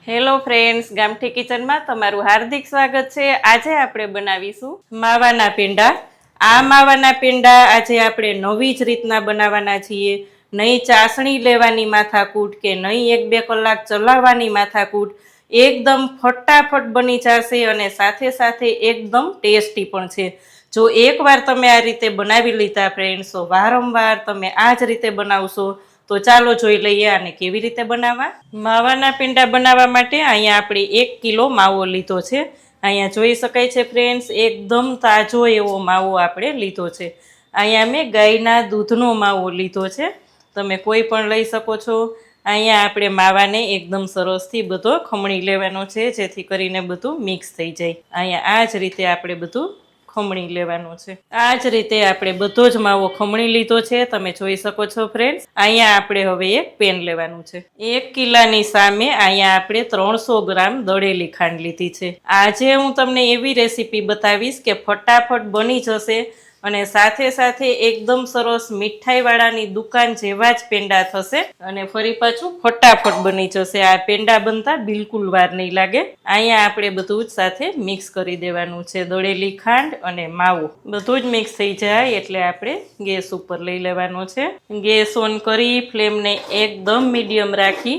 Hello friends, ગામઠી કિચનમાં તમારું હાર્દિક સ્વાગત છે। આજે આપણે બનાવીશું માવાના પેંડા। આ માવાના પેંડા આજે આપણે નવી જ રીતના બનાવવાના છીએ। નહીં ચાસણી લેવાની માથાકૂટ કે નહીં 1-2 કલાક ચલાવવાની માથાકૂટ, એકદમ ફટાફટ બની જશે અને સાથે સાથે એકદમ ટેસ્ટી પણ છે। જો એકવાર તમે આ રીતે બનાવી લીધા ફ્રેન્ડ્સ, તો વારંવાર તમે આ જ રીતે બનાવશો। તો ચાલો જોઈ લઈએ આને કેવી રીતે બનાવવા। માવાના પેંડા બનાવવા માટે અહીંયા આપણે 1 કિલો માવો લીધો છે। અહીંયા જોઈ શકાય છે ફ્રેન્ડ્સ, એકદમ તાજો એવો માવો આપણે લીધો છે। અહીંયા મેં ગાયના દૂધનો માવો લીધો છે, તમે કોઈ પણ લઈ શકો છો। અહીંયા આપણે માવાને એકદમ સરસથી બધો ખમણી લેવાનો છે, જેથી કરીને બધું મિક્સ થઈ જાય। અહીંયા આ જ રીતે આપણે બધું ખમણી લેવાનું છે। આ જ રીતે આપણે બધો જ માવો ખમણી લીધો છે, તમે જોઈ શકો છો ફ્રેન્ડ્સ। અહીંયા આપણે હવે એક પેન લેવાનું છે। 1 કિલાની સામે અહીંયા આપણે 300 ગ્રામ દળેલી ખાંડ લીધી છે। આજે હું તમને એવી રેસીપી બતાવીશ કે ફટાફટ બની જશે અને સાથે સાથે એકદમ સરસ મીઠાઈવાળાની દુકાન જેવા જ પેંડા થશે અને ફરી પાછું ફટાફટ બની જશે। આ પેંડા બનતા બિલકુલ વાર નહીં લાગે। અહીંયા આપણે બધું જ સાથે મિક્સ કરી દેવાનું છે। દળેલી ખાંડ અને માવો બધું જ મિક્સ થઈ જાય એટલે આપણે ગેસ ઉપર લઈ લેવાનો છે। ગેસ ઓન કરી ફ્લેમને એકદમ મીડિયમ રાખી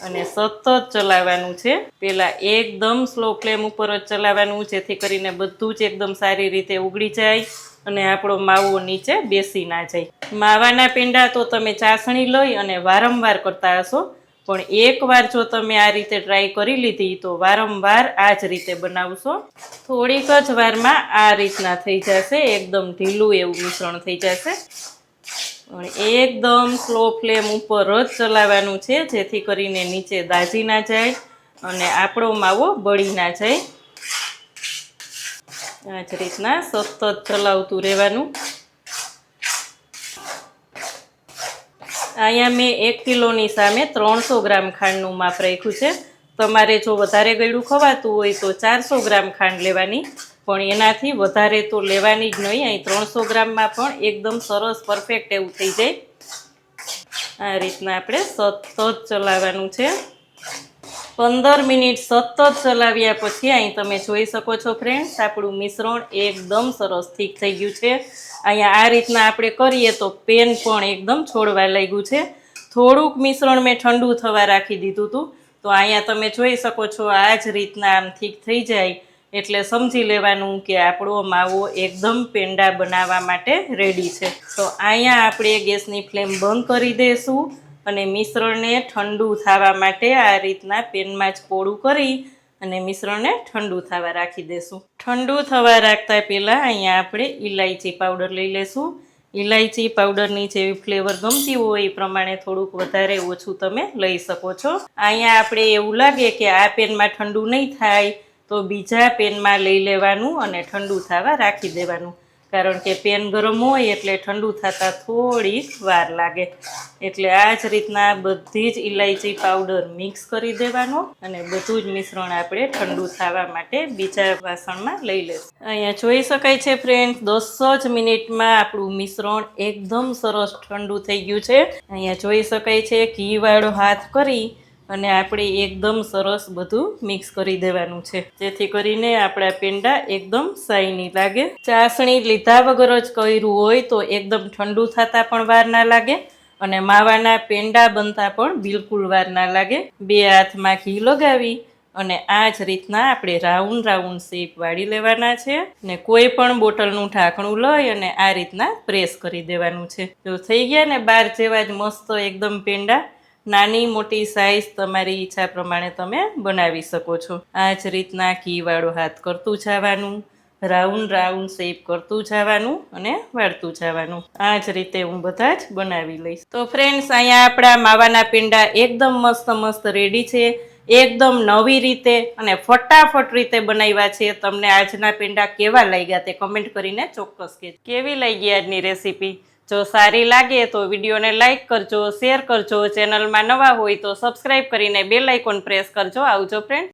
અને સતત ચલાવવાનું છે। પહેલા એકદમ સ્લો ફ્લેમ ઉપર જ ચલાવવાનું, જેથી કરીને બધું જ એકદમ સારી રીતે ઉગળી જાય અને આપણો માવો નીચે બેસી ના જાય। માવાના પેંડા તો તમે ચાસણી લઈ અને વારંવાર કરતા હશો, પણ એકવાર જો તમે આ રીતે ટ્રાય કરી લીધી તો વારંવાર આ જ રીતે બનાવશો। થોડીક જ વારમાં આ રીતના થઈ જશે, એકદમ ઢીલું એવું મિશ્રણ થઈ જશે। એકદમ સ્લો ફ્લેમ ઉપર જ ચલાવવાનું છે, જેથી કરીને નીચે દાજી ના જાય અને આપણો માવો બળી ના જાય। આ જ રીતના સતત ચલાવતું રહેવાનું। અહીંયા મેં 1 કિલોની સામે 300 ગ્રામ ખાંડનું માપ રાખ્યું છે। તમારે જો વધારે ગળ્યું ખવાતું હોય તો 400 ગ્રામ ખાંડ લેવાની, પણ એનાથી વધારે તો લેવાની જ નહીં। અહીં 300 ગ્રામમાં પણ એકદમ સરસ પરફેક્ટ એવું થઈ જાય। આ રીતના આપણે સતત ચલાવવાનું છે। 15 મિનિટ સતત ચલાવ્યા પછી અહીં તમે જોઈ શકો છો ફ્રેન્ડ્સ, આપણું મિશ્રણ એકદમ સરસ થીક થઈ ગયું છે। અહીંયા આ રીતના આપણે કરીએ તો પેન પણ એકદમ છોડવા લાગ્યું છે। થોડુંક મિશ્રણ મેં ઠંડુ થવા રાખી દીધું હતું, તો અહીંયા તમે જોઈ શકો છો આ જ રીતના આમ થીક થઈ જાય એટલે સમજી લેવાનું કે આપણો માવો એકદમ પેંડા બનાવવા માટે રેડી છે। તો અહીંયા આપણે ગેસની ફ્લેમ બંધ કરી દઈશું અને મિશ્રણને ઠંડુ થવા માટે આ રીતના પેનમાં જ પોળું કરી અને મિશ્રણને ઠંડુ થવા રાખી દઈશું। ઠંડુ થવા રાખતા પહેલાં અહીંયા આપણે ઇલાયચી પાવડર લઈ લઈશું। ઇલાયચી પાવડરની જેવી ફ્લેવર ગમતી હોય એ પ્રમાણે થોડુંક વધારે ઓછું તમે લઈ શકો છો। અહીંયા આપણે એવું લાગે કે આ પેનમાં ઠંડુ નહીં થાય તો બીજા પેનમાં લઈ લેવાનું અને ઠંડુ થવા રાખી દેવાનું, કારણ કે પેન ગરમ હોય એટલે ઠંડુ થતાં થોડીક વાર લાગે। એટલે આ જ રીતના બધી જ ઇલાયચી પાવડર મિક્સ કરી દેવાનો અને બધું જ મિશ્રણ આપણે ઠંડુ થવા માટે બીજા વાસણમાં લઈ લઈશું। અહીંયા જોઈ શકાય છે ફ્રેન્ડ, 10 જ મિનિટમાં આપણું મિશ્રણ એકદમ સરસ ઠંડુ થઈ ગયું છે। અહીંયા જોઈ શકાય છે ઘીવાળો હાથ કરી અને આપણે એકદમ સરસ બધું મિક્સ કરી દેવાનું છે, જેથી કરીને આપણા પેંડા એકદમ શાઇની લાગે। ચાસણી લીધા વગર જ કર્યું હોય તો એકદમ ઠંડુ થતાં પણ વાર ના લાગે અને માવાના પેંડા બનતા પણ બિલકુલ વાર ના લાગે। 2 હાથમાં ઘી લગાવી અને આ જ રીતના આપણે રાઉન્ડ રાઉન્ડ શેપ વાળી લેવાના છે ને કોઈ પણ બોટલનું ઢાંકણું લઈ અને આ રીતના પ્રેસ કરી દેવાનું છે। જો થઈ ગયા ને બાર જેવા જ મસ્ત એકદમ પેંડા। નાની મોટી સાઈઝ તમારી ઈચ્છા પ્રમાણે તમે બનાવી શકો છો। આ જ રીતના ઘીવાળો હાથ કરતું જવાનું, રાઉન્ડ રાઉન્ડ શેપ કરતું જવાનું અને વાળતું જવાનું। આ જ રીતે હું બધા જ બનાવી લઈશ। તો ફ્રેન્ડ્સ, અહીંયા આપણા માવાના પેંડા એકદમ મસ્ત મસ્ત રેડી છે, એકદમ નવી રીતે અને ફટાફટ રીતે બનાવ્યા છે। તમને આજના પેંડા કેવા લાગ્યા તે કમેન્ટ કરીને ચોક્કસ કહેજો। કેવી લાગી આજની રેસીપી? જો સારી લાગે તો વિડીયોને લાઇક કરજો, શેર કરજો, ચેનલમાં નવા હોય તો સબસ્ક્રાઈબ કરીને બેલ આઇકોન પ્રેસ કરજો। આવજો ફ્રેન્ડ।